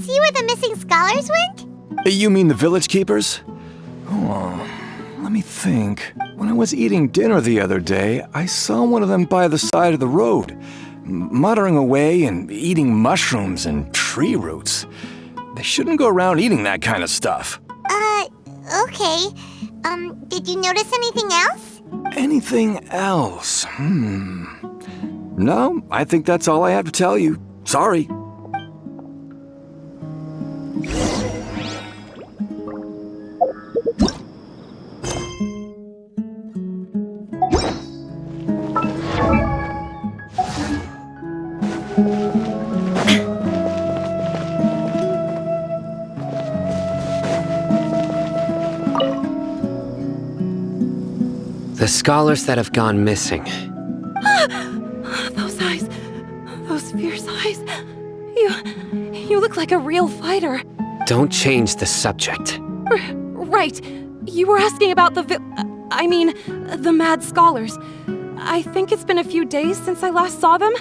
see where the missing scholars went? You mean the village keepers? Oh, let me think. When I was eating dinner the other day, I saw one of them by the side of the road, muttering away and eating mushrooms and tree roots. They shouldn't go around eating that kind of stuff. Okay. Did you notice anything else? Anything else? No, I think that's all I have to tell you. Sorry. The scholars that have gone missing. Those eyes. Those fierce eyes. You look like a real fighter. Don't change the subject. Right. You were asking about the mad scholars. I think it's been a few days since I last saw them.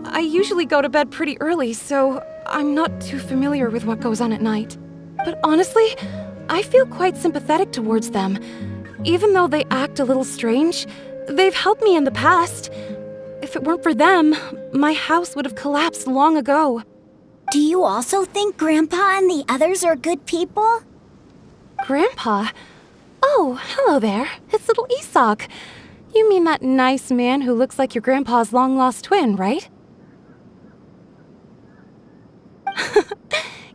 I usually go to bed pretty early, so I'm not too familiar with what goes on at night. But honestly, I feel quite sympathetic towards them. Even though they act a little strange, they've helped me in the past. If it weren't for them, my house would have collapsed long ago. Do you also think Grandpa and the others are good people? Grandpa? Oh, hello there. It's little Isak. You mean that nice man who looks like your grandpa's long-lost twin, right?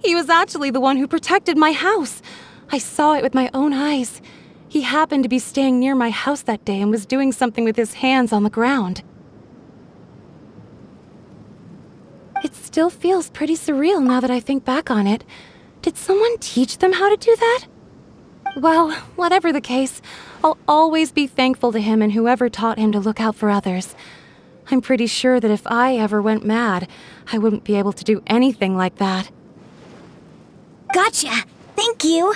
He was actually the one who protected my house. I saw it with my own eyes. He happened to be staying near my house that day and was doing something with his hands on the ground. It still feels pretty surreal now that I think back on it. Did someone teach them how to do that? Well, whatever the case, I'll always be thankful to him and whoever taught him to look out for others. I'm pretty sure that if I ever went mad, I wouldn't be able to do anything like that. Gotcha! Thank you!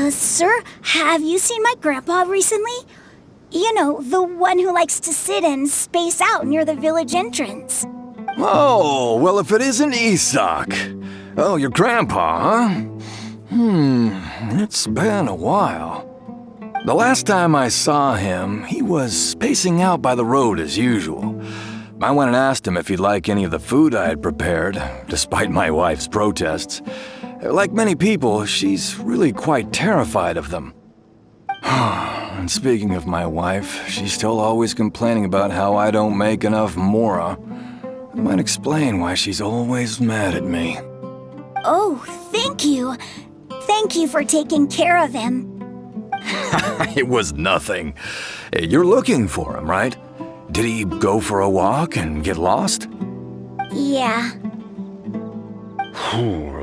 Sir, have you seen my grandpa recently? You know, the one who likes to sit and space out near the village entrance. Oh, well, if it isn't Isak. Oh, your grandpa, huh? It's been a while. The last time I saw him, he was spacing out by the road as usual. I went and asked him if he'd like any of the food I had prepared, despite my wife's protests. Like many people, she's really quite terrified of them. And speaking of my wife, she's still always complaining about how I don't make enough mora. That might explain why she's always mad at me. Oh, thank you. Thank you for taking care of him. It was nothing. You're looking for him, right? Did he go for a walk and get lost? Yeah.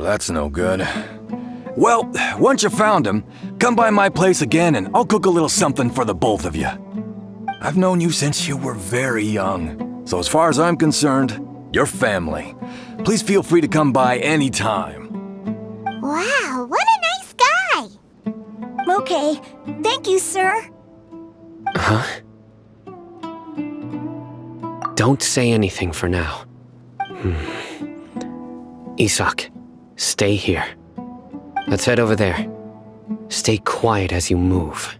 That's no good. Well, once you found him, come by my place again and I'll cook a little something for the both of you. I've known you since you were very young, so as far as I'm concerned, you're family. Please feel free to come by anytime. Wow, what a nice guy! Okay, thank you, sir. Huh? Don't say anything for now. Isak, stay here. Let's head over there. Stay quiet as you move.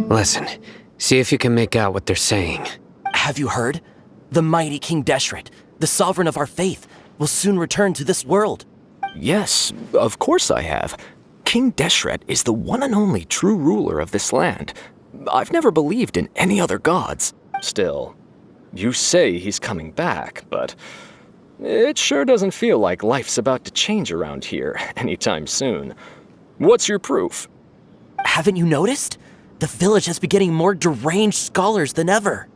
Listen, see if you can make out what they're saying. Have you heard? The mighty King Deshret, the sovereign of our faith, will soon return to this world. Yes, of course I have. King Deshret is the one and only true ruler of this land. I've never believed in any other gods. Still, you say he's coming back, but it sure doesn't feel like life's about to change around here anytime soon. What's your proof? Haven't you noticed? The village has been getting more deranged scholars than ever.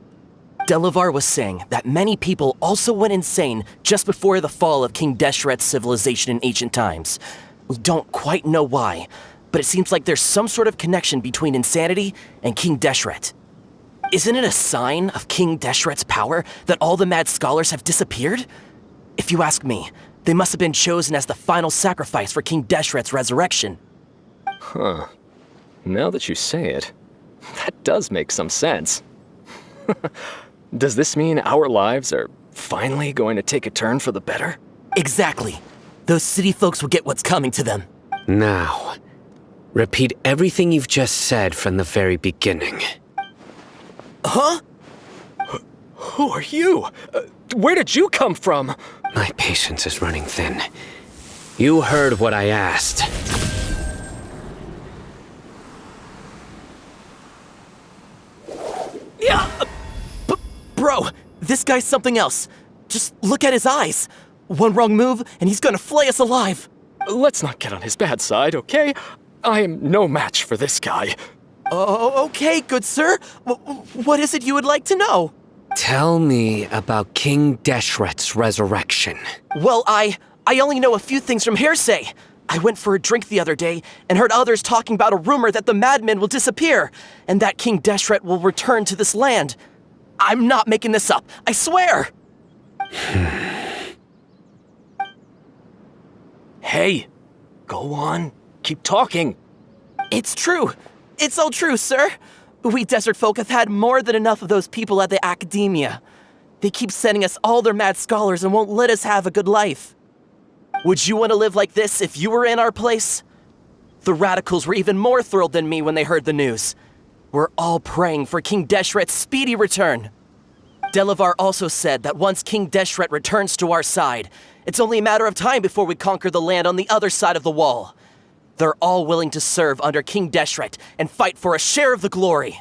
Delavar was saying that many people also went insane just before the fall of King Deshret's civilization in ancient times. We don't quite know why, but it seems like there's some sort of connection between insanity and King Deshret. Isn't it a sign of King Deshret's power that all the mad scholars have disappeared? If you ask me, they must have been chosen as the final sacrifice for King Deshret's resurrection. Huh. Now that you say it, that does make some sense. Does this mean our lives are finally going to take a turn for the better? Exactly. Those city folks will get what's coming to them. Now, repeat everything you've just said from the very beginning. Huh? Who are you? Where did you come from? My patience is running thin. You heard what I asked. Yeah! Bro, this guy's something else. Just look at his eyes. One wrong move, and he's gonna flay us alive. Let's not get on his bad side, okay? I am no match for this guy. Oh, okay, good sir. What is it you would like to know? Tell me about King Deshret's resurrection. Well, I only know a few things from hearsay. I went for a drink the other day and heard others talking about a rumor that the madmen will disappear and that King Deshret will return to this land. I'm not making this up, I swear! Hey, go on. Keep talking. It's true. It's all true, sir. We desert folk have had more than enough of those people at the academia. They keep sending us all their mad scholars and won't let us have a good life. Would you want to live like this if you were in our place? The radicals were even more thrilled than me when they heard the news. We're all praying for King Deshret's speedy return. Delavar also said that once King Deshret returns to our side, it's only a matter of time before we conquer the land on the other side of the wall. They're all willing to serve under King Deshret and fight for a share of the glory.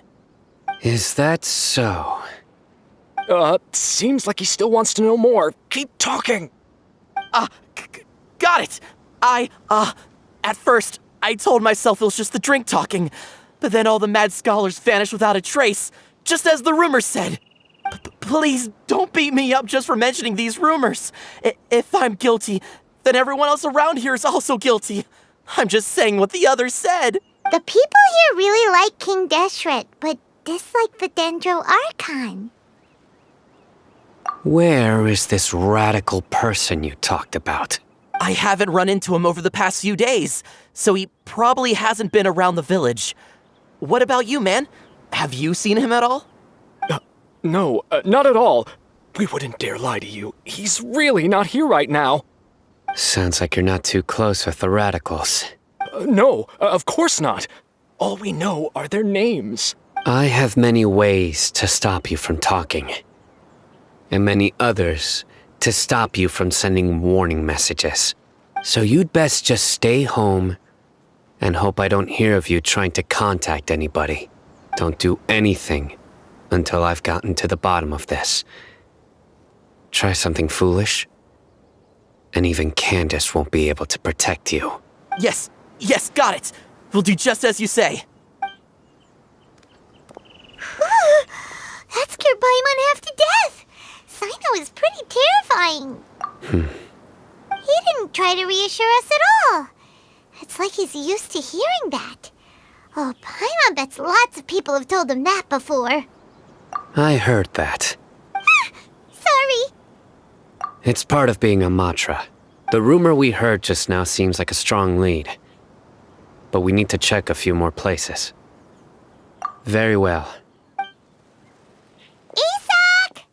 Is that so? Seems like he still wants to know more. Keep talking. Got it! At first, I told myself it was just the drink talking, but then all the mad scholars vanished without a trace, just as the rumors said. Please don't beat me up just for mentioning these rumors. If I'm guilty, then everyone else around here is also guilty. I'm just saying what the others said. The people here really like King Deshret, but dislike the Dendro Archon. Where is this radical person you talked about? I haven't run into him over the past few days, so he probably hasn't been around the village. What about you, man? Have you seen him at all? No, not at all. We wouldn't dare lie to you. He's really not here right now. Sounds like you're not too close with the radicals. No, of course not. All we know are their names. I have many ways to stop you from talking. And many others to stop you from sending warning messages. So you'd best just stay home and hope I don't hear of you trying to contact anybody. Don't do anything until I've gotten to the bottom of this. Try something foolish, and even Candace won't be able to protect you. Yes, got it. We'll do just as you say. That scared Paimon half to death. Sino is pretty terrifying. He didn't try to reassure us at all. It's like he's used to hearing that. Oh, Paimon bets lots of people have told him that before. I heard that. Sorry. It's part of being a Matra. The rumor we heard just now seems like a strong lead. But we need to check a few more places. Very well. Isak!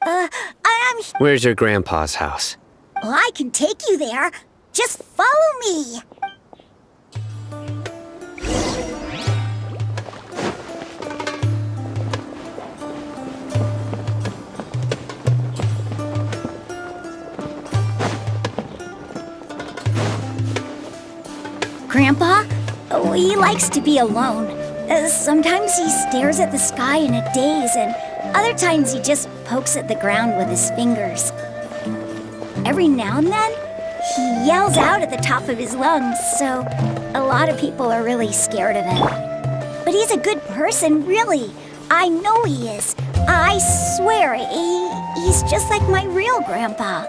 I'm... Where's your grandpa's house? Well, I can take you there. Just follow me. Grandpa? Oh, he likes to be alone. Sometimes he stares at the sky in a daze, and other times he just pokes at the ground with his fingers. Every now and then, he yells out at the top of his lungs, so A lot of people are really scared of him. But he's a good person, really. I know he is. I swear, he's just like my real grandpa.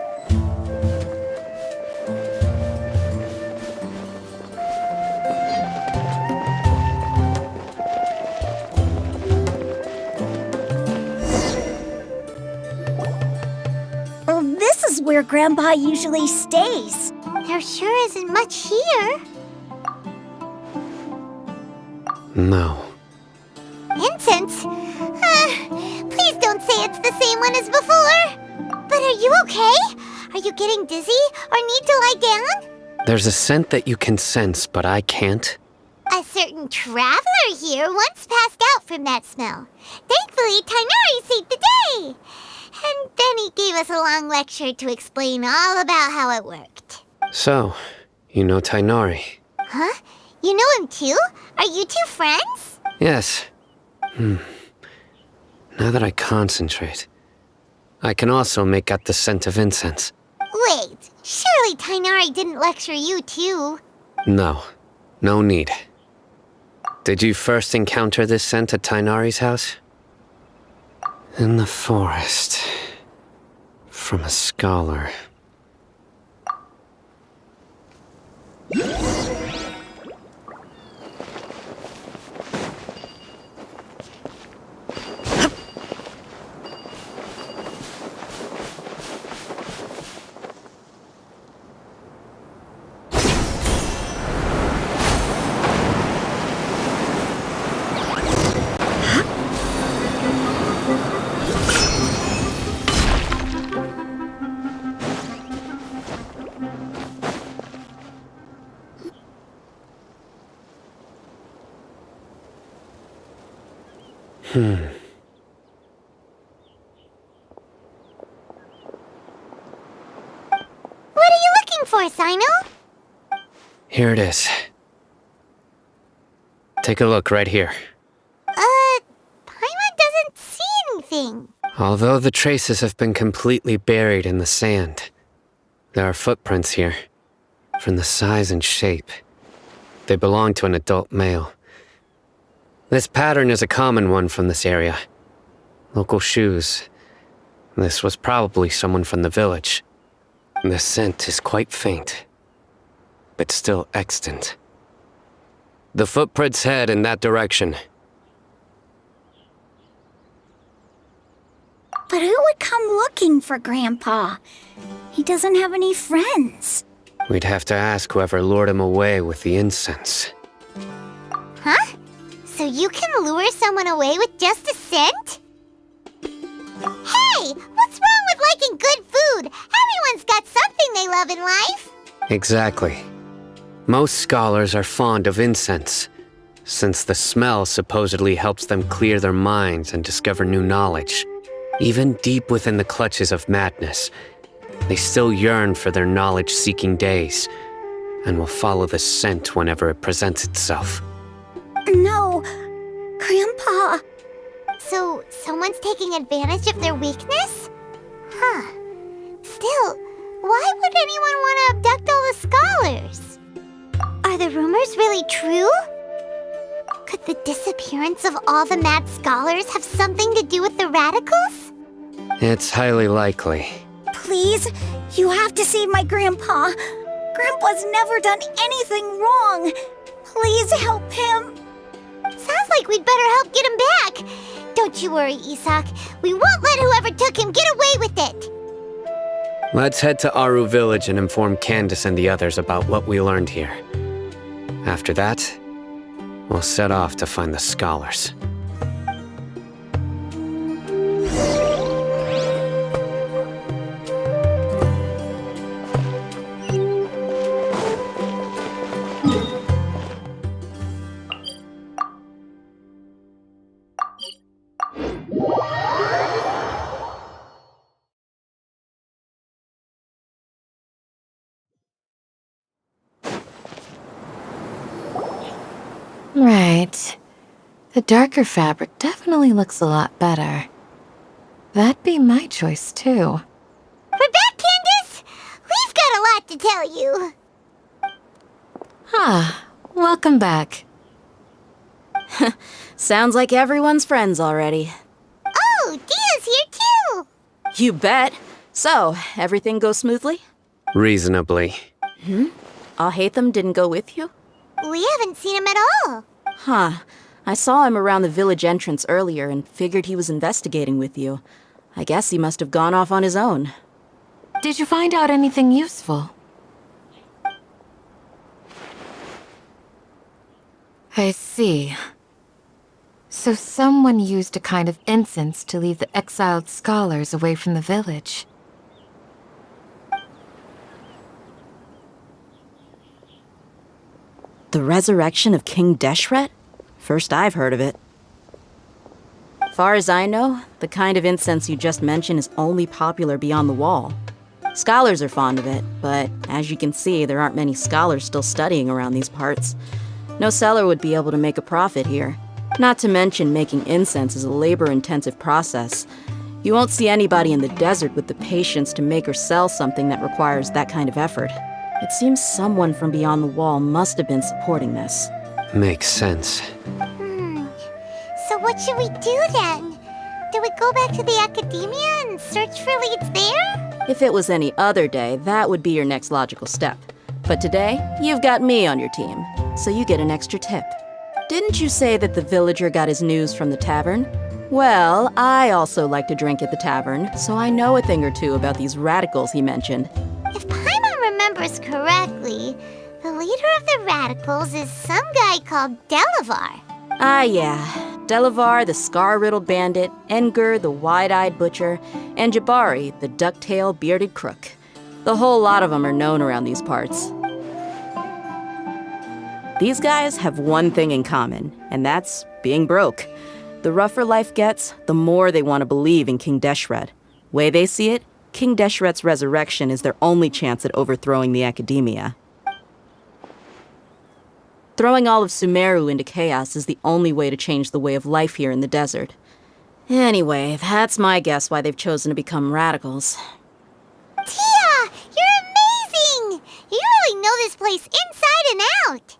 Well, this is where Grandpa usually stays. There sure isn't much here. No. Incense? Please don't say it's the same one as before. But are you okay? Are you getting dizzy or need to lie down? There's a scent that you can sense, but I can't. A certain traveler here once passed out from that smell. Thankfully, Tainari saved the day. And then he gave us a long lecture to explain all about how it worked. So, you know Tainari? Huh? You know him too? Are you two friends? Yes. Now that I concentrate, I can also make out the scent of incense. Wait, surely Tainari didn't lecture you too? No. No need. Did you first encounter this scent at Tainari's house? In the forest. From a scholar. What are you looking for, Sino? Here it is. Take a look right here. Paimon doesn't see anything. Although the traces have been completely buried in the sand, there are footprints here. From the size and shape, they belong to an adult male. This pattern is a common one from this area. Local shoes. This was probably someone from the village. The scent is quite faint, but still extant. The footprints head in that direction. But who would come looking for Grandpa? He doesn't have any friends. We'd have to ask whoever lured him away with the incense. Huh? So you can lure someone away with just a scent? Hey! What's wrong with liking good food? Everyone's got something they love in life. Exactly. Most scholars are fond of incense, since the smell supposedly helps them clear their minds and discover new knowledge. Even deep within the clutches of madness, they still yearn for their knowledge-seeking days, and will follow the scent whenever it presents itself. No, Grandpa. So someone's taking advantage of their weakness? Huh. Still, why would anyone want to abduct all the scholars? Are the rumors really true? Could the disappearance of all the mad scholars have something to do with the radicals? It's highly likely. Please, you have to save my Grandpa. Grandpa's never done anything wrong. Please help him. Sounds like we'd better help get him back. Don't you worry, Isak. We won't let whoever took him get away with it. Let's head to Aru Village and inform Candace and the others about what we learned here. After that, we'll set off to find the scholars. Right. The darker fabric definitely looks a lot better. That'd be my choice, too. We're back, Candace! We've got a lot to tell you. Ah, Welcome back. Sounds like everyone's friends already. Oh, Dia's here too! You bet. So, everything goes smoothly? Reasonably. Alhaitham didn't go with you? We haven't seen him at all. Huh. I saw him around the village entrance earlier and figured he was investigating with you. I guess he must have gone off on his own. Did you find out anything useful? I see. So someone used a kind of incense to lead the exiled scholars away from the village. The resurrection of King Deshret? First I've heard of it. Far as I know, the kind of incense you just mentioned is only popular beyond the wall. Scholars are fond of it, but as you can see, there aren't many scholars still studying around these parts. No seller would be able to make a profit here. Not to mention making incense is a labor-intensive process. You won't see anybody in the desert with the patience to make or sell something that requires that kind of effort. It seems someone from beyond the wall must have been supporting this. Makes sense. So what should we do then? Do we go back to the academia and search for leads there? If it was any other day, that would be your next logical step. But today, you've got me on your team, so you get an extra tip. Didn't you say that the villager got his news from the tavern? Well, I also like to drink at the tavern, so I know a thing or two about these radicals he mentioned. If Paimon remembers correctly, the leader of the radicals is some guy called Delavar. Ah, yeah. Delavar, the scar-riddled bandit, Engur, the wide-eyed butcher, and Jabari, the duck-tailed bearded crook. The whole lot of them are known around these parts. These guys have one thing in common, and that's being broke. The rougher life gets, the more they want to believe in King Deshret. Way they see it, King Deshret's resurrection is their only chance at overthrowing the academia. Throwing all of Sumeru into chaos is the only way to change the way of life here in the desert. Anyway, that's my guess why they've chosen to become radicals. Tia! You're amazing! You really know this place inside and out!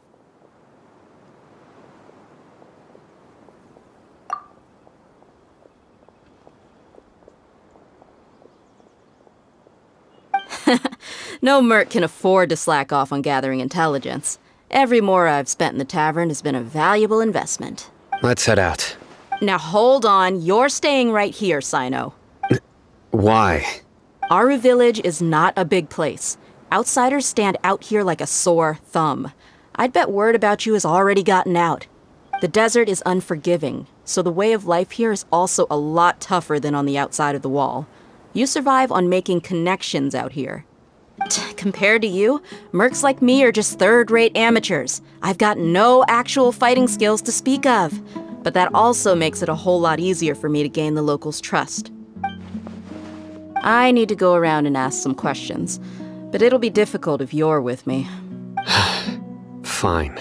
No merc can afford to slack off on gathering intelligence. Every mora I've spent in the tavern has been a valuable investment. Let's head out. Now hold on, you're staying right here, Sino. Why? Aru Village is not a big place. Outsiders stand out here like a sore thumb. I'd bet word about you has already gotten out. The desert is unforgiving, so the way of life here is also a lot tougher than on the outside of the wall. You survive on making connections out here. Compared to you, mercs like me are just third-rate amateurs. I've got no actual fighting skills to speak of. But that also makes it a whole lot easier for me to gain the locals' trust. I need to go around and ask some questions, but it'll be difficult if you're with me. Fine.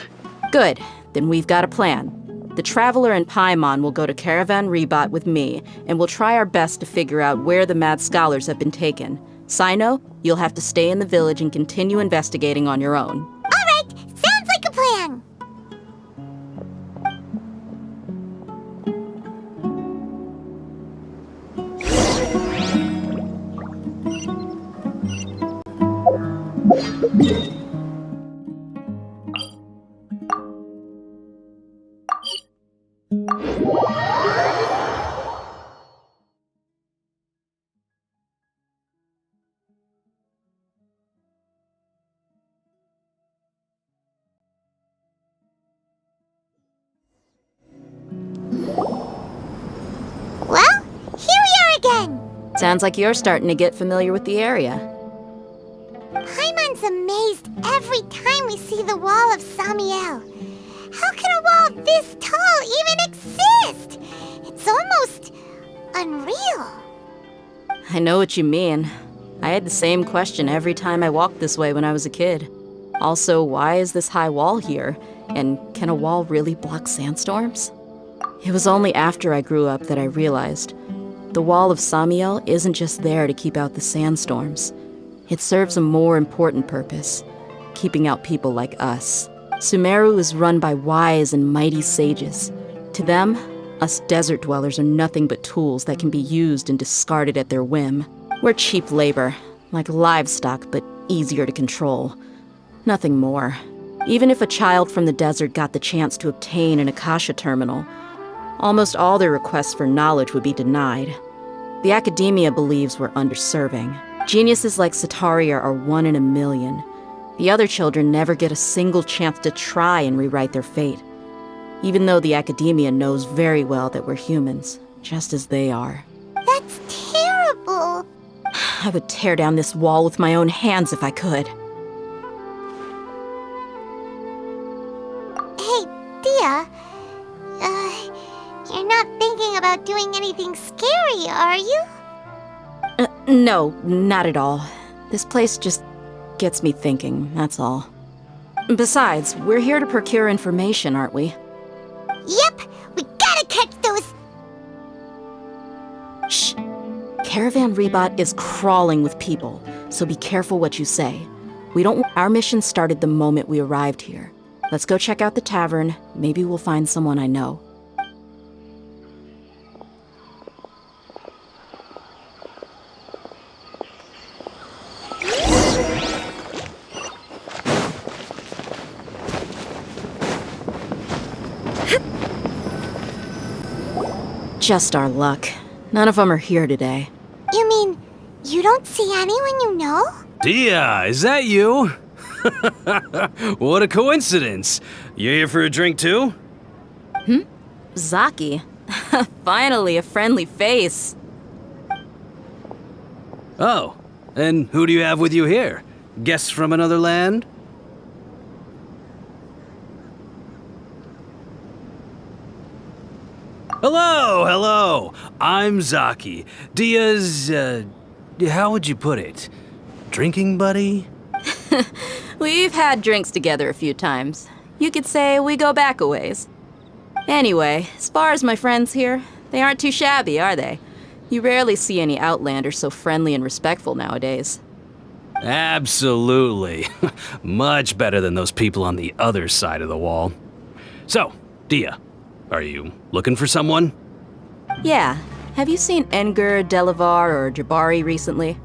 Good, then we've got a plan. The Traveler and Paimon will go to Caravan Rebat with me, and we'll try our best to figure out where the mad scholars have been taken. Sino, you'll have to stay in the village and continue investigating on your own. Alright, sounds like a plan! Well, here we are again! Sounds like you're starting to get familiar with the area. Paimon's amazed every time we see the wall of Samiel. How can a wall this tall even exist? It's almost unreal. I know what you mean. I had the same question every time I walked this way when I was a kid. Also, why is this high wall here? And can a wall really block sandstorms? It was only after I grew up that I realized the wall of Samiel isn't just there to keep out the sandstorms. It serves a more important purpose, keeping out people like us. Sumeru is run by wise and mighty sages. To them, us desert dwellers are nothing but tools that can be used and discarded at their whim. We're cheap labor, like livestock, but easier to control. Nothing more. Even if a child from the desert got the chance to obtain an Akasha terminal, almost all their requests for knowledge would be denied. The academia believes we're underserving. Geniuses like Sataria are 1 in a million. The other children never get a single chance to try and rewrite their fate. Even though the academia knows very well that we're humans, just as they are. That's terrible. I would tear down this wall with my own hands if I could. Hey, Dia. You're not thinking about doing anything scary, are you? No, not at all. This place just gets me thinking, that's all. Besides, we're here to procure information, aren't we? Yep, we gotta catch those. Shh. Caravan Rebot is crawling with people, so be careful what you say. Our mission started the moment we arrived here. Let's go check out the tavern. Maybe we'll find someone I know. Just our luck. None of them are here today. You mean, you don't see anyone you know? Dia, is that you? What a coincidence. You here for a drink too? Zaki. Finally, a friendly face. Oh, and who do you have with you here? Guests from another land? Hello. I'm Zaki. Dia's, how would you put it? Drinking buddy? We've had drinks together a few times. You could say we go back a ways. Anyway, as far as my friends here, they aren't too shabby, are they? You rarely see any Outlanders so friendly and respectful nowadays. Absolutely. Much better than those people on the other side of the wall. So, Dia, are you looking for someone? Yeah. Have you seen Enger, Delavar, or Jabari recently?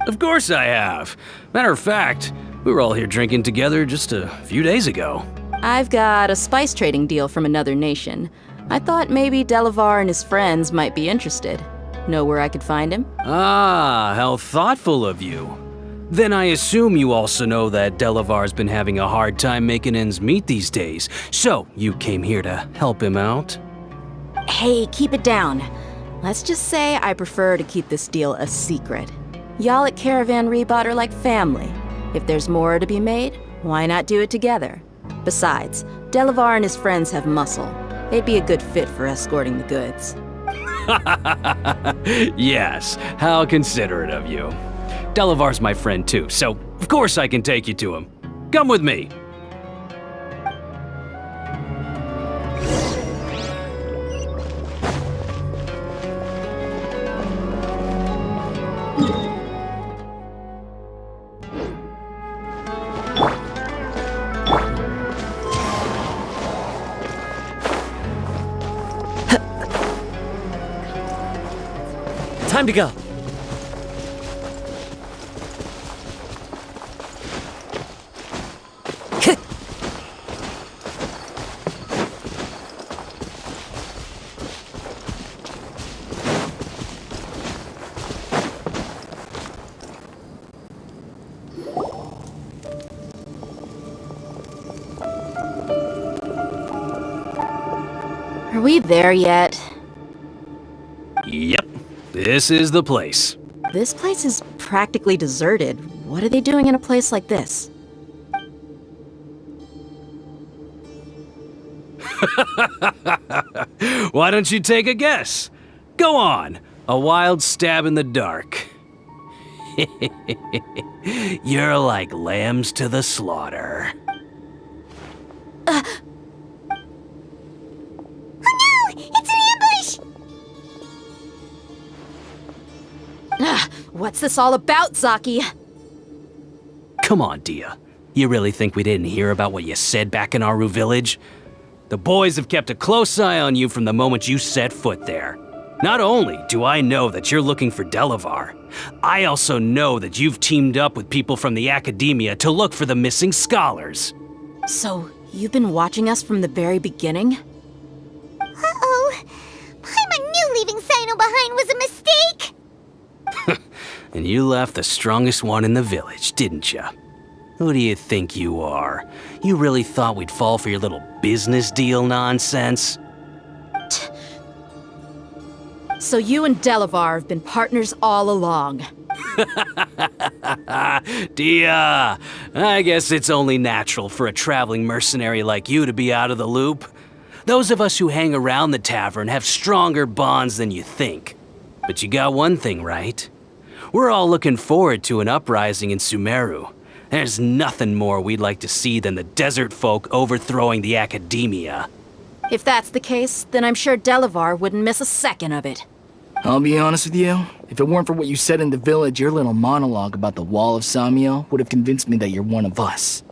Of course I have. Matter of fact, we were all here drinking together just a few days ago. I've got a spice trading deal from another nation. I thought maybe Delavar and his friends might be interested. Know where I could find him? Ah, how thoughtful of you. Then I assume you also know that Delavar's been having a hard time making ends meet these days, so you came here to help him out? Hey, keep it down. Let's just say I prefer to keep this deal a secret. Y'all at Caravan Rebot are like family. If there's more to be made, why not do it together? Besides, Delavar and his friends have muscle. They'd be a good fit for escorting the goods. Yes, how considerate of you. Delavar's my friend too, so of course I can take you to him. Come with me. Time to go. Are we there yet? Yep, this is the place. This place is practically deserted. What are they doing in a place like this? Why don't you take a guess? Go on, a wild stab in the dark. You're like lambs to the slaughter. It's an ambush! What's this all about, Zaki? Come on, Dia. You really think we didn't hear about what you said back in Aru Village? The boys have kept a close eye on you from the moment you set foot there. Not only do I know that you're looking for Delavar, I also know that you've teamed up with people from the Academia to look for the missing scholars. So, you've been watching us from the very beginning? Uh-oh. Paimon knew leaving Sino behind was a mistake! And you left the strongest one in the village, didn't you? Who do you think you are? You really thought we'd fall for your little business deal nonsense? So you and Delavar have been partners all along. Dia, I guess it's only natural for a traveling mercenary like you to be out of the loop. Those of us who hang around the tavern have stronger bonds than you think. But you got one thing right. We're all looking forward to an uprising in Sumeru. There's nothing more we'd like to see than the desert folk overthrowing the Academia. If that's the case, then I'm sure Delavar wouldn't miss a second of it. I'll be honest with you. If it weren't for what you said in the village, your little monologue about the Wall of Samiel would have convinced me that you're one of us.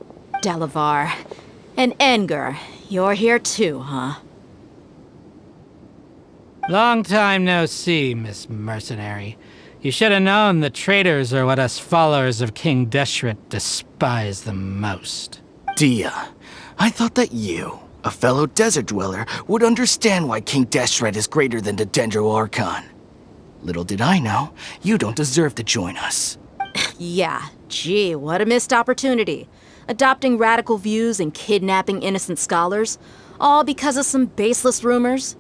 Delavar. And Enger, you're here too, huh? Long time no see, Miss Mercenary. You should have known the traitors are what us followers of King Deshret despise the most. Dia, I thought that you, a fellow desert dweller, would understand why King Deshret is greater than the Dendro Archon. Little did I know, you don't deserve to join us. Yeah, gee, what a missed opportunity. Adopting radical views and kidnapping innocent scholars, all because of some baseless rumors.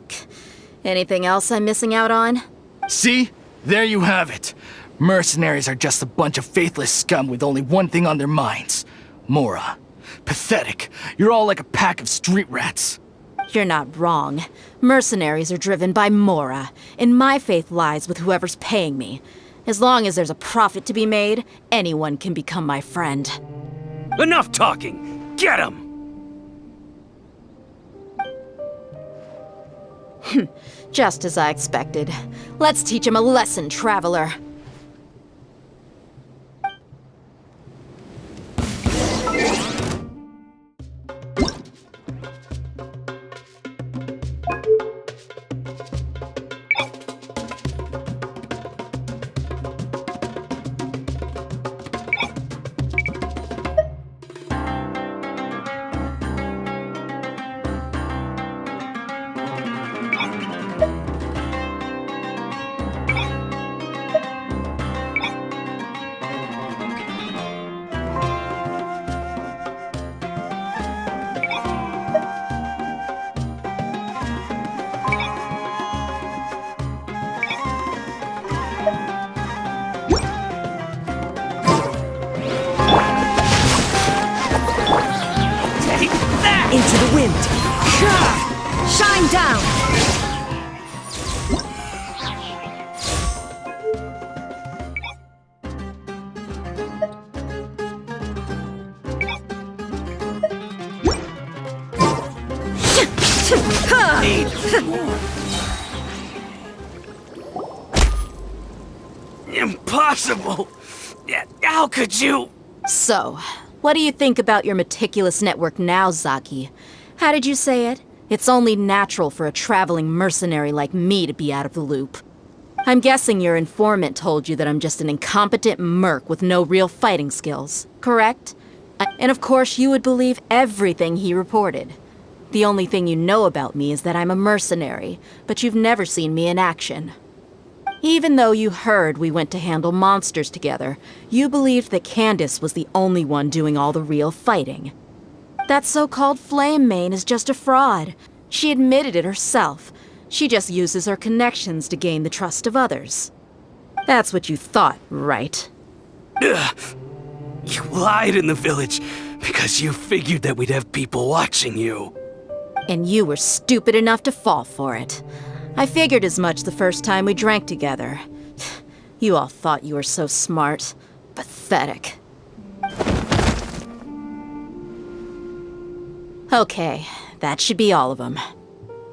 Anything else I'm missing out on? See? There you have it. Mercenaries are just a bunch of faithless scum with only one thing on their minds. Mora. Pathetic. You're all like a pack of street rats. You're not wrong. Mercenaries are driven by Mora, and my faith lies with whoever's paying me. As long as there's a profit to be made, anyone can become my friend. Enough talking! Get him! Just as I expected. Let's teach him a lesson, traveler. Into the wind. Shine down. Impossible! How could you? So, what do you think about your meticulous network now, Zaki? How did you say it? It's only natural for a traveling mercenary like me to be out of the loop. I'm guessing your informant told you that I'm just an incompetent merc with no real fighting skills, correct? And of course you would believe everything he reported. The only thing you know about me is that I'm a mercenary, but you've never seen me in action. Even though you heard we went to handle monsters together, you believed that Candace was the only one doing all the real fighting. That so-called Flame Mane is just a fraud. She admitted it herself. She just uses her connections to gain the trust of others. That's what you thought, right? Ugh. You lied in the village because you figured that we'd have people watching you. And you were stupid enough to fall for it. I figured as much the first time we drank together. You all thought you were so smart. Pathetic. Okay, that should be all of them.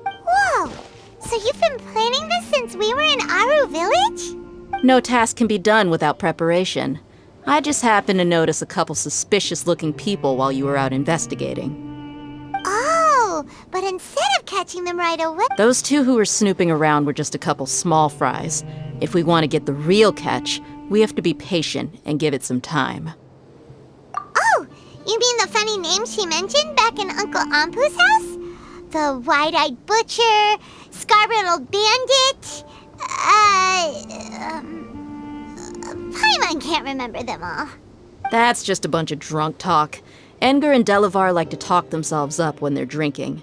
Whoa! So you've been planning this since we were in Aru Village? No task can be done without preparation. I just happened to notice a couple suspicious-looking people while you were out investigating. Oh, but instead of catching them right away... Those two who were snooping around were just a couple small fries. If we want to get the real catch, we have to be patient and give it some time. Oh, you mean the funny name she mentioned back in Uncle Ampu's house? The wide-eyed butcher, scar-riddled bandit... Paimon can't remember them all. That's just a bunch of drunk talk. Edgar and Delavar like to talk themselves up when they're drinking.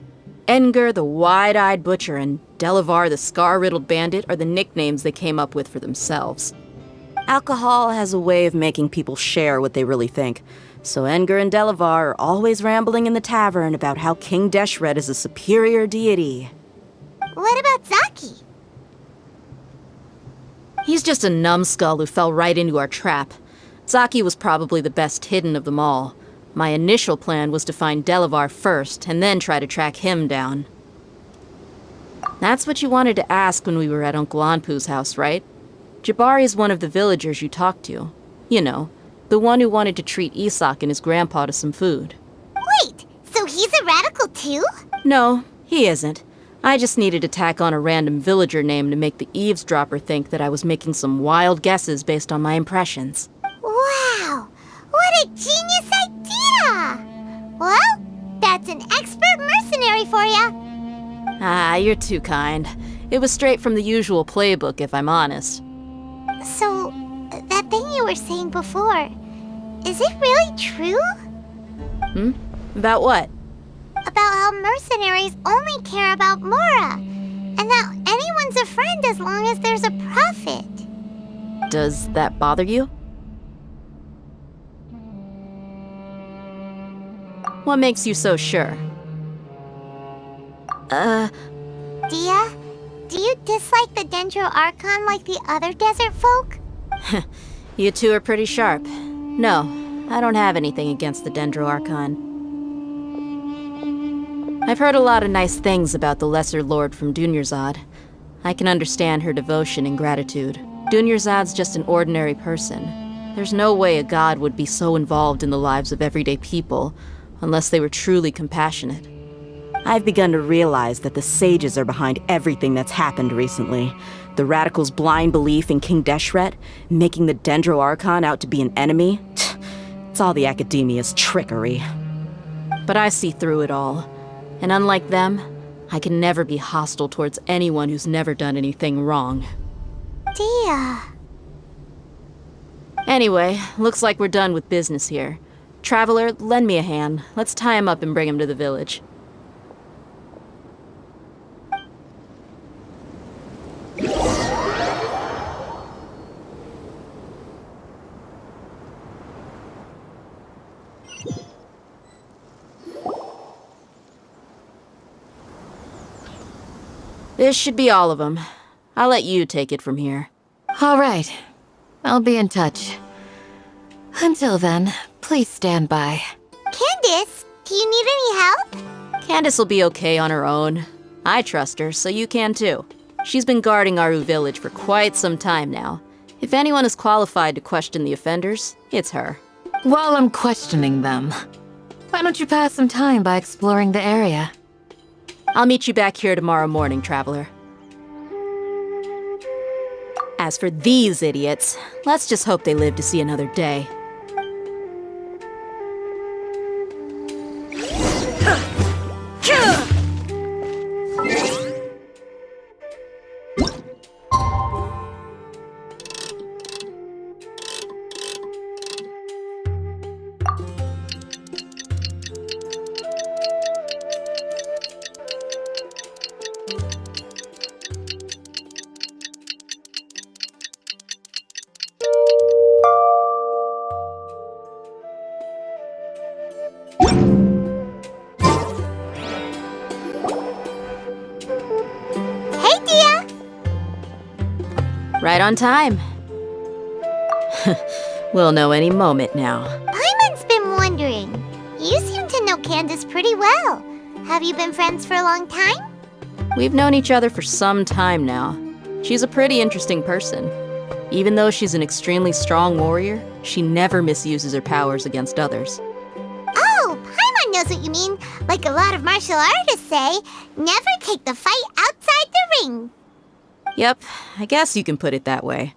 Edgar, the wide-eyed butcher, and Delavar, the scar-riddled bandit, are the nicknames they came up with for themselves. Alcohol has a way of making people share what they really think, so Edgar and Delavar are always rambling in the tavern about how King Deshret is a superior deity. What about Zaki? He's just a numbskull who fell right into our trap. Zaki was probably the best hidden of them all. My initial plan was to find Delavar first, and then try to track him down. That's what you wanted to ask when we were at Uncle Anpu's house, right? Jabari is one of the villagers you talked to. You know, the one who wanted to treat Isak and his grandpa to some food. Wait, so he's a radical too? No, he isn't. I just needed to tack on a random villager name to make the eavesdropper think that I was making some wild guesses based on my impressions. Wow, what a genius idea! Well, that's an expert mercenary for ya. Ah, you're too kind. It was straight from the usual playbook, if I'm honest. So, that thing you were saying before, is it really true? About what? About how mercenaries only care about Mora, and that anyone's a friend as long as there's a profit. Does that bother you? What makes you so sure? Dia, do you dislike the Dendro Archon like the other desert folk? You two are pretty sharp. No, I don't have anything against the Dendro Archon. I've heard a lot of nice things about the Lesser Lord from Dunyarzad. I can understand her devotion and gratitude. Dunyarzad's just an ordinary person. There's no way a god would be so involved in the lives of everyday people, unless they were truly compassionate. I've begun to realize that the sages are behind everything that's happened recently. The radicals' blind belief in King Deshret, making the Dendro Archon out to be an enemy. It's all the academia's trickery. But I see through it all. And unlike them, I can never be hostile towards anyone who's never done anything wrong. Dia. Anyway, looks like we're done with business here. Traveler, lend me a hand. Let's tie him up and bring him to the village. This should be all of them. I'll let you take it from here. All right. I'll be in touch. Until then, please stand by. Candace, do you need any help? Candace will be okay on her own. I trust her, so you can too. She's been guarding Aru village for quite some time now. If anyone is qualified to question the offenders, it's her. While I'm questioning them, why don't you pass some time by exploring the area? I'll meet you back here tomorrow morning, Traveler. As for these idiots, let's just hope they live to see another day. Right on time. We'll know any moment now. Paimon's been wondering. You seem to know Candace pretty well. Have you been friends for a long time? We've known each other for some time now. She's a pretty interesting person. Even though she's an extremely strong warrior, She never misuses her powers against others. Oh, Paimon knows what you mean. Like a lot of martial artists say, never take the fight outside the ring. Yep, I guess you can put it that way.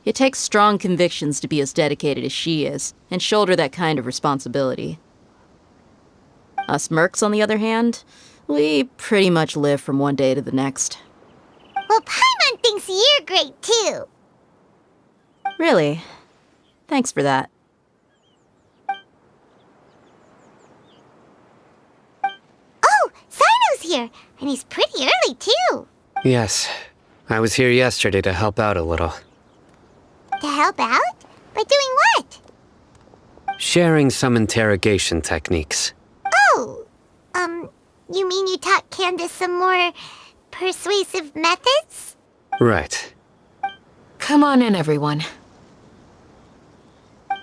It takes strong convictions to be as dedicated as she is, and shoulder that kind of responsibility. Us mercs, on the other hand, we pretty much live from one day to the next. Well, Paimon thinks you're great too. Really? Thanks for that. Oh, Sino's here, and he's pretty early too. Yes, I was here yesterday to help out a little. To help out? By doing what? Sharing some interrogation techniques. Oh, you mean you taught Candace some more persuasive methods? Right. Come on in, everyone.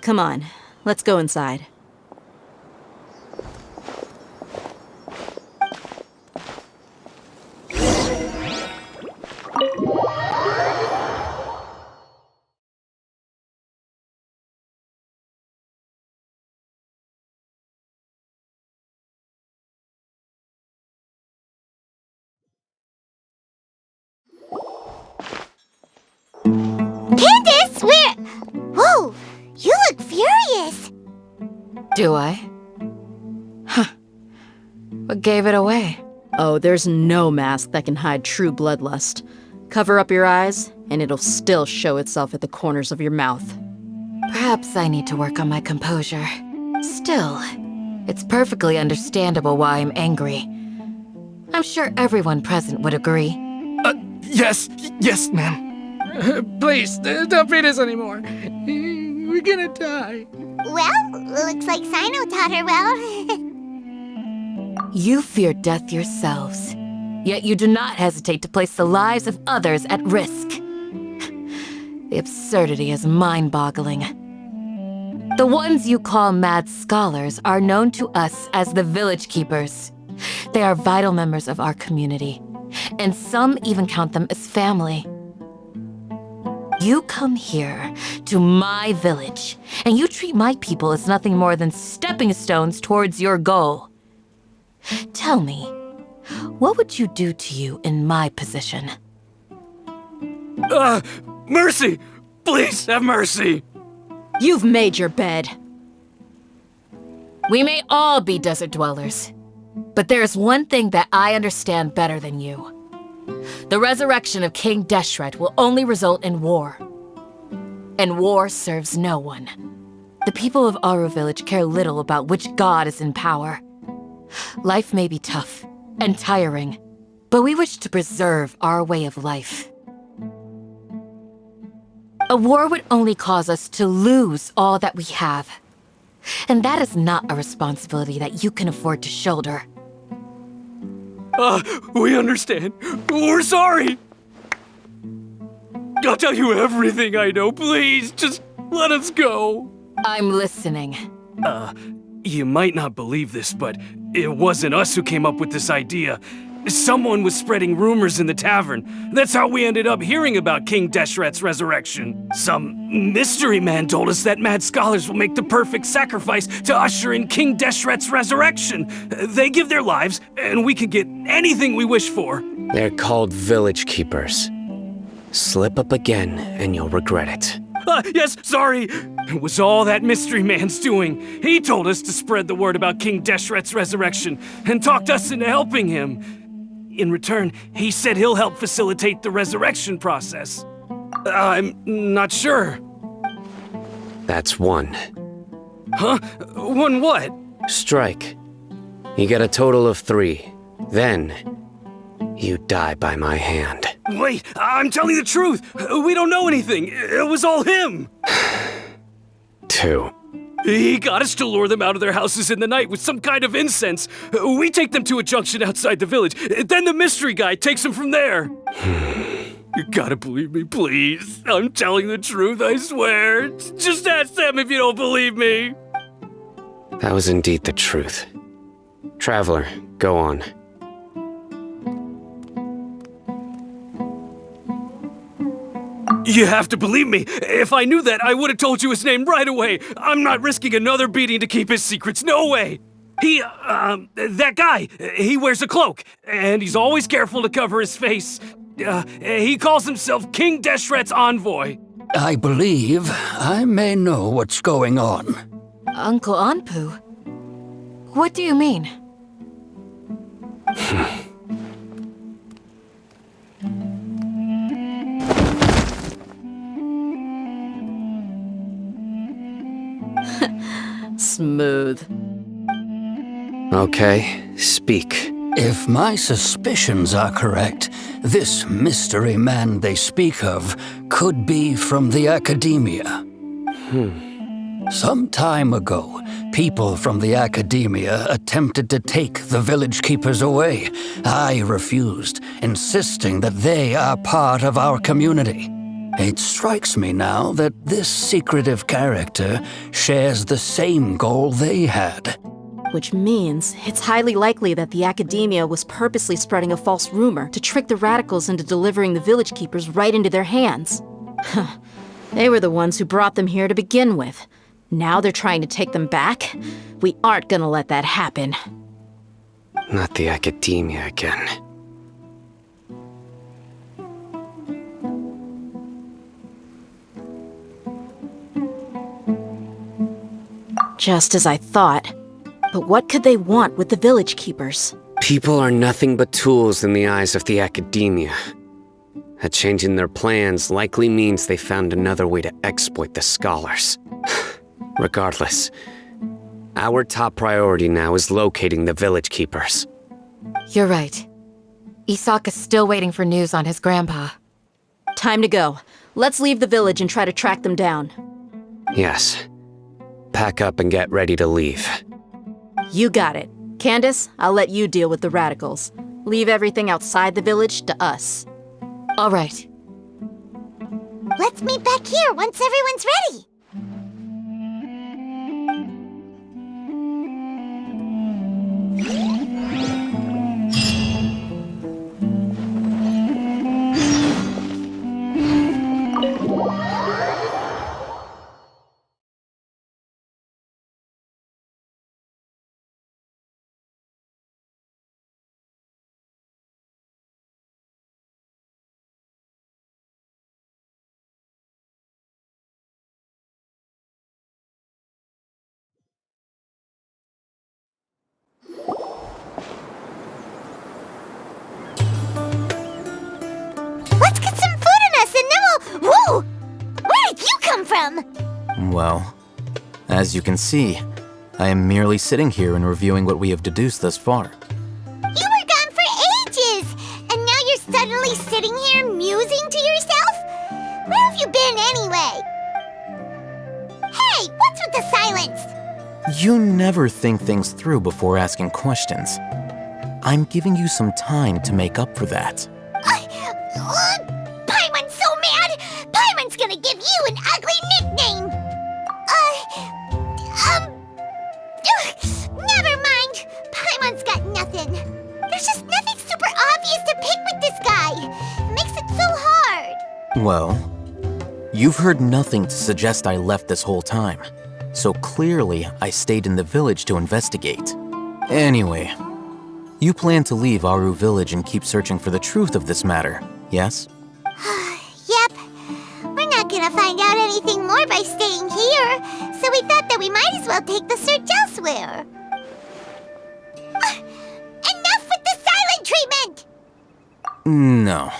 Come on, let's go inside. Candace, where? Whoa, you look furious. Do I? Huh. What gave it away? Oh, there's no mask that can hide true bloodlust. Cover up your eyes, and it'll still show itself at the corners of your mouth. Perhaps I need to work on my composure. Still, it's perfectly understandable why I'm angry. I'm sure everyone present would agree. Yes, ma'am. Please, don't beat us anymore. We're gonna die. Well, looks like Sino taught her well. You fear death yourselves, yet you do not hesitate to place the lives of others at risk. The absurdity is mind-boggling. The ones you call mad scholars are known to us as the Village Keepers. They are vital members of our community, and some even count them as family. You come here, to my village, and you treat my people as nothing more than stepping stones towards your goal. Tell me, what would you do to you in my position? Mercy! Please have mercy! You've made your bed. We may all be desert dwellers, but there's one thing that I understand better than you. The resurrection of King Deshret will only result in war. And war serves no one. The people of Aru Village care little about which god is in power. Life may be tough and tiring, but we wish to preserve our way of life. A war would only cause us to lose all that we have. And that is not a responsibility that you can afford to shoulder. We understand. We're sorry. I'll tell you everything I know. Please, just let us go. I'm listening. You might not believe this, but it wasn't us who came up with this idea. Someone was spreading rumors in the tavern. That's how we ended up hearing about King Deshret's resurrection. Some mystery man told us that mad scholars will make the perfect sacrifice to usher in King Deshret's resurrection. They give their lives, and we can get anything we wish for. They're called Village Keepers. Slip up again, and you'll regret it. Yes, sorry. It was all that mystery man's doing. He told us to spread the word about King Deshret's resurrection, and talked us into helping him. In return, he said he'll help facilitate the resurrection process. I'm not sure. That's one. Huh? One what? Strike. You get a total of 3. Then, you die by my hand. Wait, I'm telling the truth. We don't know anything. It was all him. 2. He got us to lure them out of their houses in the night with some kind of incense. We take them to a junction outside the village. Then the mystery guy takes them from there. You gotta believe me, please. I'm telling the truth, I swear. Just ask them if you don't believe me. That was indeed the truth. Traveler, go on. You have to believe me. If I knew that, I would have told you his name right away. I'm not risking another beating to keep his secrets. No way. That guy, he wears a cloak, and he's always careful to cover his face. He calls himself King Deshret's envoy. I believe I may know what's going on. Uncle Anpu? What do you mean? Smooth. Okay, speak. If my suspicions are correct, this mystery man they speak of could be from the Academia. Some time ago, people from the Academia attempted to take the village keepers away. I refused, insisting that they are part of our community. It strikes me now that this secretive character shares the same goal they had. Which means it's highly likely that the Academia was purposely spreading a false rumor to trick the radicals into delivering the village keepers right into their hands. They were the ones who brought them here to begin with. Now they're trying to take them back? We aren't gonna let that happen. Not the Academia again. Just as I thought. But what could they want with the village keepers? People are nothing but tools in the eyes of the Academia. A change in their plans likely means they found another way to exploit the scholars. Regardless, our top priority now is locating the village keepers. You're right. Isak is still waiting for news on his grandpa. Time to go. Let's leave the village and try to track them down. Yes. Pack up and get ready to leave. You got it. Candace, I'll let you deal with the radicals. Leave everything outside the village to us. All right. Let's meet back here once everyone's ready. Let's get some food in us and then we'll... Whoa! Where did you come from? Well, as you can see, I am merely sitting here and reviewing what we have deduced thus far. You were gone for ages! And now you're suddenly sitting here musing to yourself? Where have you been anyway? Hey, what's with the silence? You never think things through before asking questions. I'm giving you some time to make up for that. Paimon's so mad! Paimon's gonna give you an ugly nickname! Never mind. Paimon's got nothing. There's just nothing super obvious to pick with this guy. It makes it so hard. Well, you've heard nothing to suggest I left this whole time. So clearly, I stayed in the village to investigate. Anyway, you plan to leave Aru village and keep searching for the truth of this matter, yes? Yep. We're not gonna find out anything more by staying here, so we thought that we might as well take the search elsewhere. Enough with the silent treatment! No.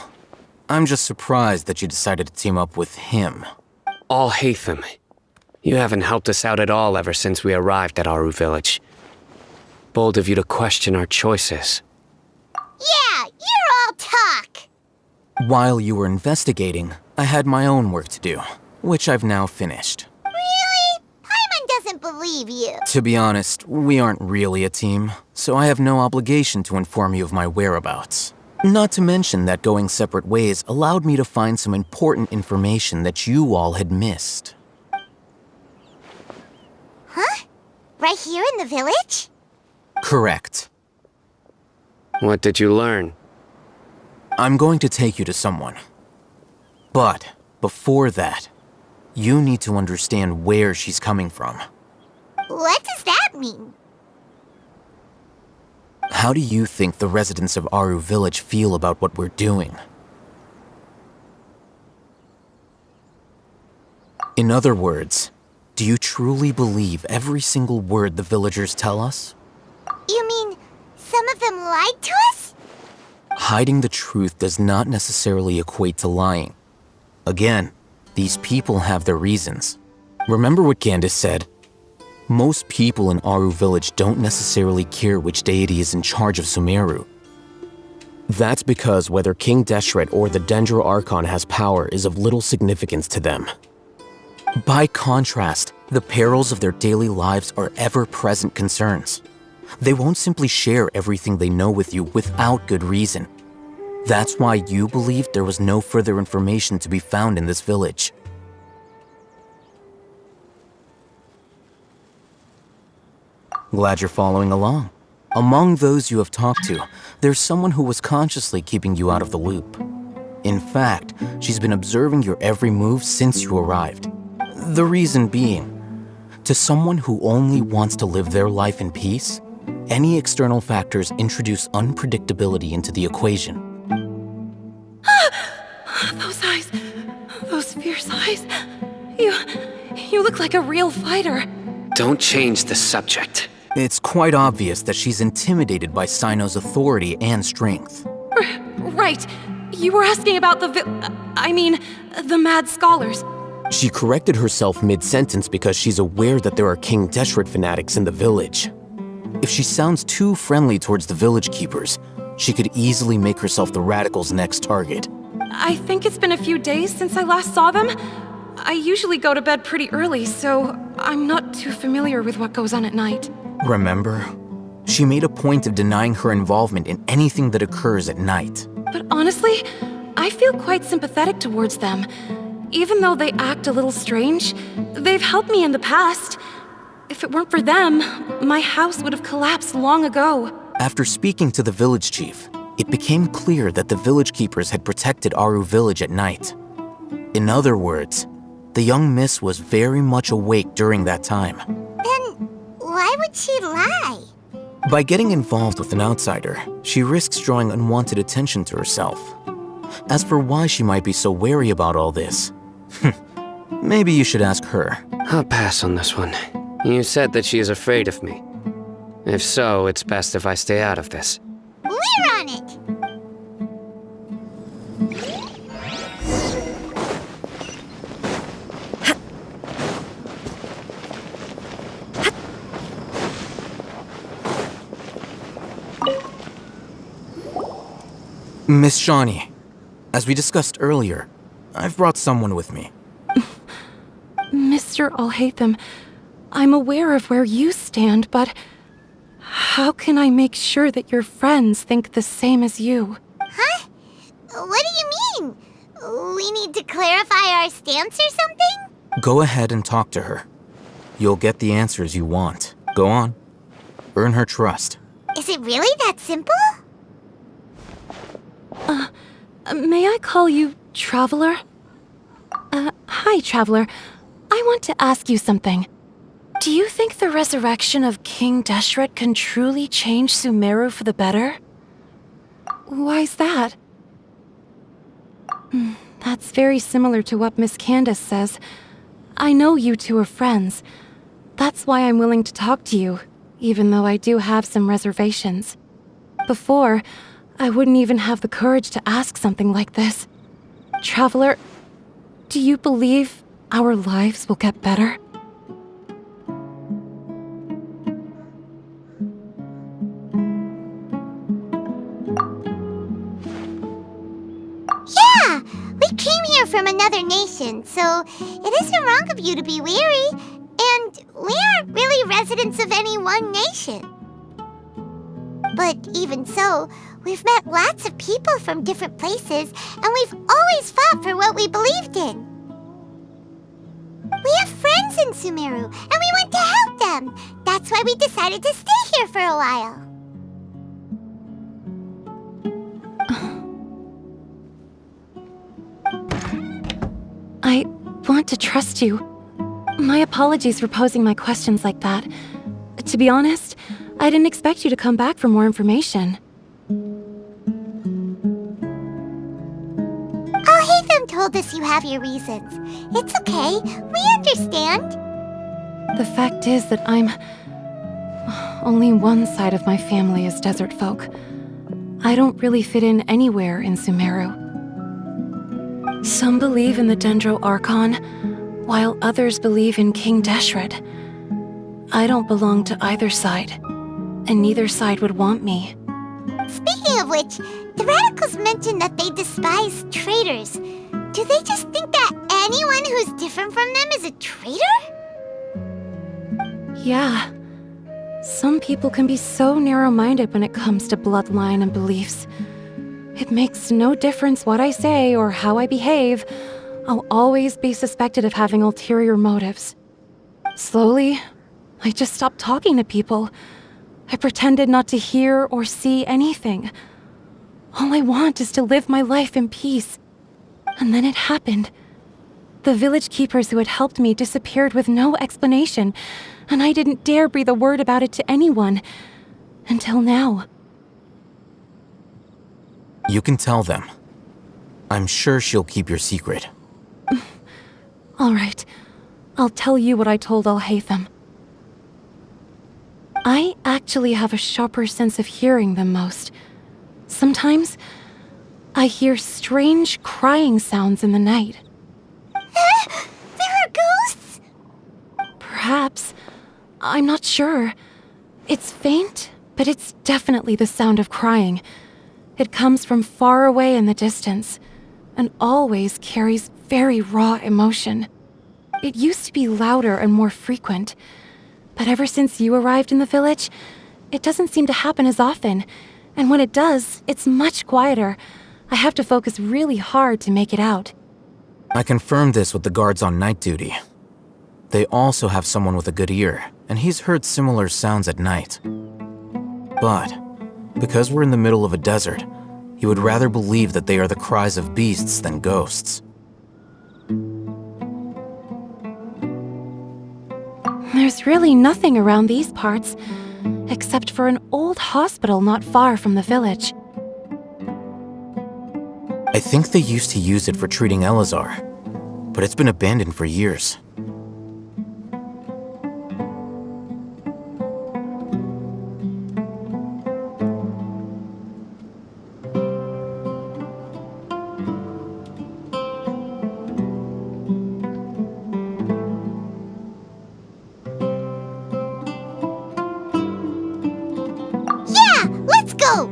I'm just surprised that you decided to team up with him. Alhaitham, you haven't helped us out at all ever since we arrived at Aru village. Bold of you to question our choices. Yeah, you're all talk! While you were investigating, I had my own work to do, which I've now finished. Really? Paimon doesn't believe you. To be honest, we aren't really a team, so I have no obligation to inform you of my whereabouts. Not to mention that going separate ways allowed me to find some important information that you all had missed. Huh? Right here in the village? Correct. What did you learn? I'm going to take you to someone. But Before that, you need to understand where she's coming from. What does that mean? How do you think the residents of Aru Village feel about what we're doing? In other words, do you truly believe every single word the villagers tell us? You mean some of them lied to us? Hiding the truth does not necessarily equate to lying. Again, these people have their reasons. Remember what Candace said? Most people in Aru Village don't necessarily care which deity is in charge of Sumeru. That's because whether King Deshret or the Dendro Archon has power is of little significance to them. By contrast, the perils of their daily lives are ever-present concerns. They won't simply share everything they know with you without good reason. That's why you believed there was no further information to be found in this village. Glad you're following along. Among those you have talked to, there's someone who was consciously keeping you out of the loop. In fact, she's been observing your every move since you arrived. The reason being, to someone who only wants to live their life in peace, any external factors introduce unpredictability into the equation. Those eyes, those fierce eyes. You look like a real fighter. Don't change the subject. It's quite obvious that she's intimidated by Sino's authority and strength. Right. You were asking about the Mad Scholars. She corrected herself mid-sentence because she's aware that there are King Deshret fanatics in the village. If she sounds too friendly towards the village keepers, she could easily make herself the radicals' next target. I think it's been a few days since I last saw them. I usually go to bed pretty early, so I'm not too familiar with what goes on at night. Remember? She made a point of denying her involvement in anything that occurs at night. But honestly, I feel quite sympathetic towards them. Even though they act a little strange, they've helped me in the past. If it weren't for them, my house would have collapsed long ago. After speaking to the village chief, it became clear that the village keepers had protected Aru Village at night. In other words, the young miss was very much awake during that time. Then why would she lie? By getting involved with an outsider, she risks drawing unwanted attention to herself. As for why she might be so wary about all this, maybe you should ask her. I'll pass on this one. You said that she is afraid of me. If so, it's best if I stay out of this. We're on it! Miss Shawnee, as we discussed earlier, I've brought someone with me. Mr. Alhaitham, I'm aware of where you stand, but how can I make sure that your friends think the same as you? Huh? What do you mean? We need to clarify our stance or something? Go ahead and talk to her. You'll get the answers you want. Go on. Earn her trust. Is it really that simple? May I call you Traveler? Hi, Traveler. I want to ask you something. Do you think the resurrection of King Deshret can truly change Sumeru for the better? Why's that? That's very similar to what Miss Candace says. I know you two are friends. That's why I'm willing to talk to you, even though I do have some reservations. Before, I wouldn't even have the courage to ask something like this. Traveler, do you believe our lives will get better? Yeah! We came here from another nation, so it isn't wrong of you to be weary. And we aren't really residents of any one nation. But even so, we've met lots of people from different places, and we've always fought for what we believed in. We have friends in Sumeru, and we want to help them. That's why we decided to stay here for a while. want to trust you. My apologies for posing my questions like that. To be honest, I didn't expect you to come back for more information. Hatham told us you have your reasons. It's okay. We understand. The fact is that only one side of my family is desert folk. I don't really fit in anywhere in Sumeru. Some believe in the Dendro Archon, while others believe in King Deshret. I don't belong to either side, and neither side would want me. Speaking of which, the radicals mentioned that they despise traitors. Do they just think that anyone who's different from them is a traitor? Yeah. Some people can be so narrow-minded when it comes to bloodline and beliefs. It makes no difference what I say or how I behave. I'll always be suspected of having ulterior motives. Slowly, I just stopped talking to people. I pretended not to hear or see anything. All I want is to live my life in peace. And then it happened. The village keepers who had helped me disappeared with no explanation, and I didn't dare breathe a word about it to anyone. Until now. You can tell them. I'm sure she'll keep your secret. All right. I'll tell you what I told Al-Haytham. I actually have a sharper sense of hearing than most. Sometimes, I hear strange crying sounds in the night. There are ghosts? Perhaps. I'm not sure. It's faint, but it's definitely the sound of crying. It comes from far away in the distance, and always carries very raw emotion. It used to be louder and more frequent, but ever since you arrived in the village, it doesn't seem to happen as often, and when it does, it's much quieter. I have to focus really hard to make it out. I confirmed this with the guards on night duty. They also have someone with a good ear, and he's heard similar sounds at night. But, because we're in the middle of a desert, he would rather believe that they are the cries of beasts than ghosts. There's really nothing around these parts, except for an old hospital not far from the village. I think they used to use it for treating Elazar, but it's been abandoned for years. Yeah, let's go!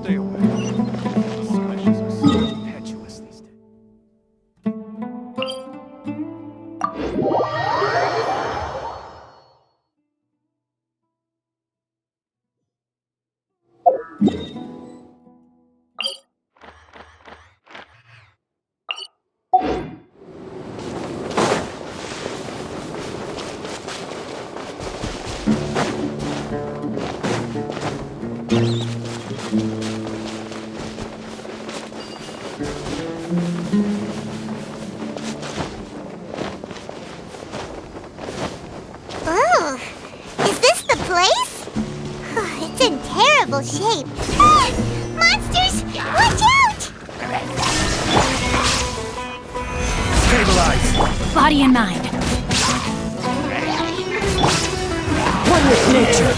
Stay away. Discussions are so impetuous these days. Ooh, is this the place? It's in terrible shape. Ah, monsters! Watch out! Stabilize. Body and mind. One with nature.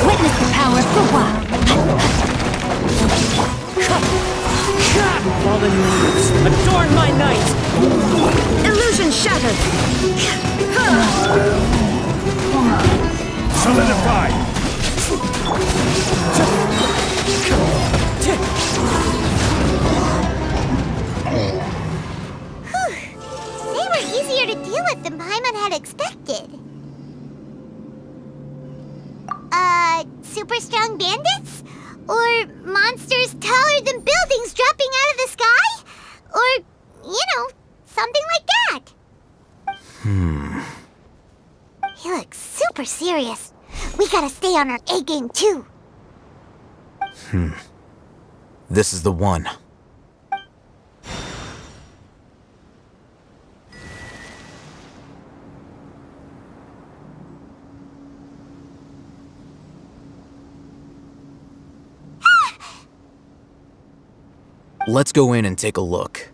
Witness the power for what? Fallen leaves, adorn my night! Illusion shattered. Solidify! Or monsters taller than buildings dropping out of the sky? Or, something like that. He looks super serious. We gotta stay on our A game too. This is the one. Let's go in and take a look.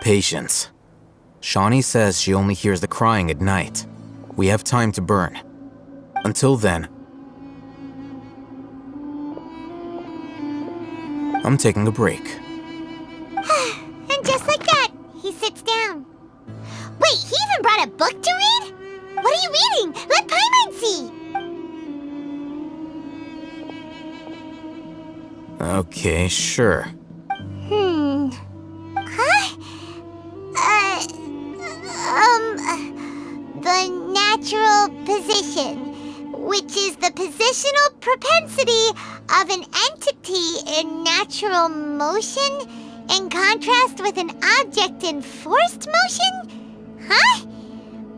Patience. Shawnee says she only hears the crying at night. We have time to burn. Until then, I'm taking a break. And just like that, he sits down. Wait, he even brought a book to read? What are you reading? Let Paimon see! Okay, sure. The natural position, which is the positional propensity of an entity in natural motion in contrast with an object in forced motion? Huh?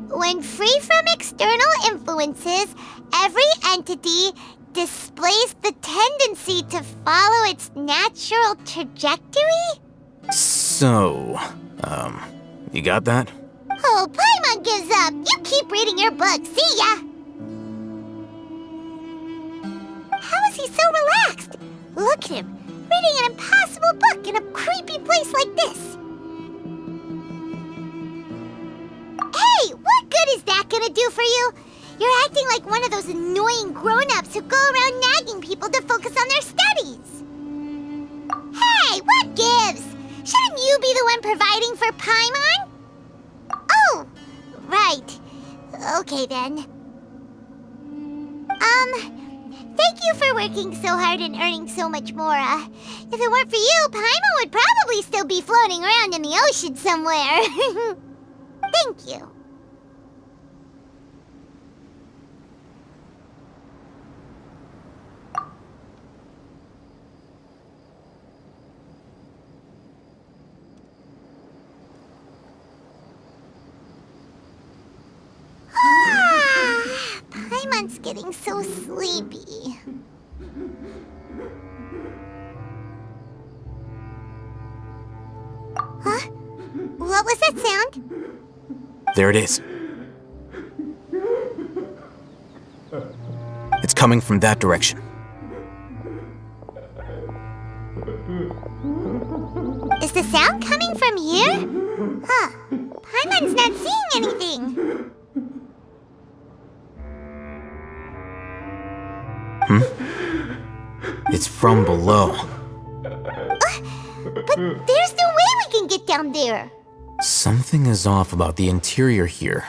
When free from external influences, every entity displays the tendency to follow its natural trajectory? So, you got that? Oh, Paimon gives up. You keep reading your book. See ya! How is he so relaxed? Look at him, reading an impossible book in a creepy place like this. Hey, what good is that gonna do for you? You're acting like one of those annoying grown-ups who go around nagging people to focus on their studies. Hey, what gives? Shouldn't you be the one providing for Paimon? Oh, right. Okay then. Thank you for working so hard and earning so much more. If it weren't for you, Paimon would probably still be floating around in the ocean somewhere. Thank you. Paimon's getting so sleepy. Huh? What was that sound? There it is. It's coming from that direction. Is the sound coming from here? Huh. Paimon's not seeing anything. It's from below. But there's no way we can get down there. Something is off about the interior here.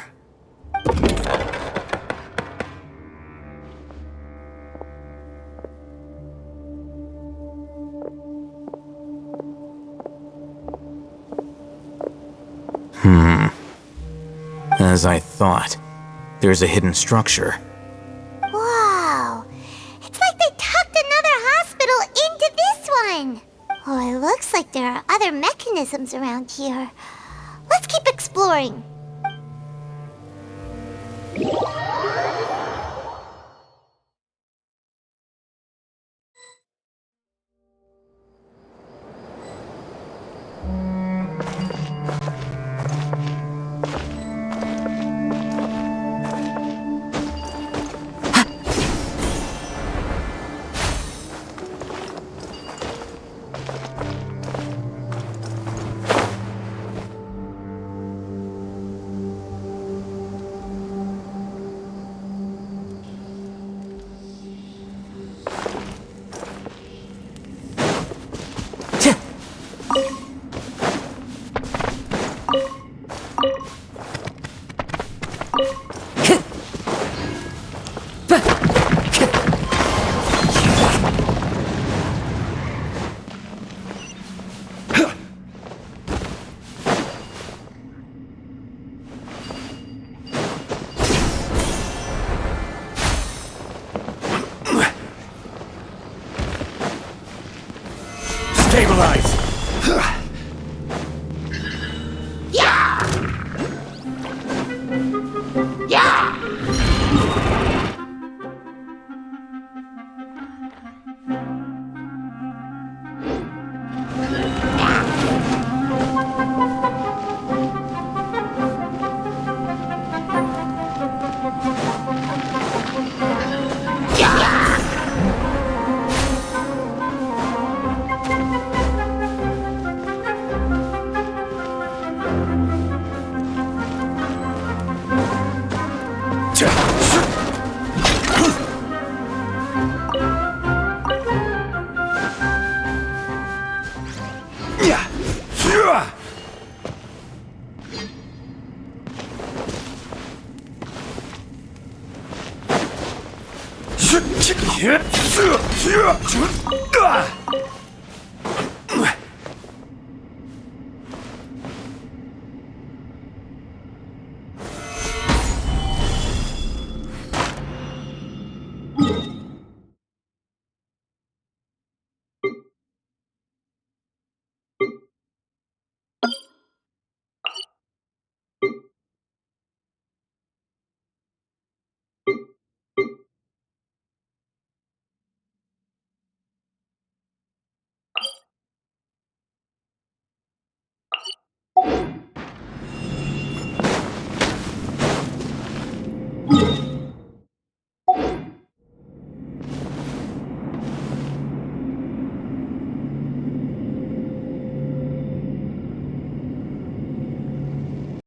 As I thought, there's a hidden structure. Wow. It's like they tucked another hospital into this one. Oh, it looks like there are other mechanisms around here. Let's keep exploring. Stabilize!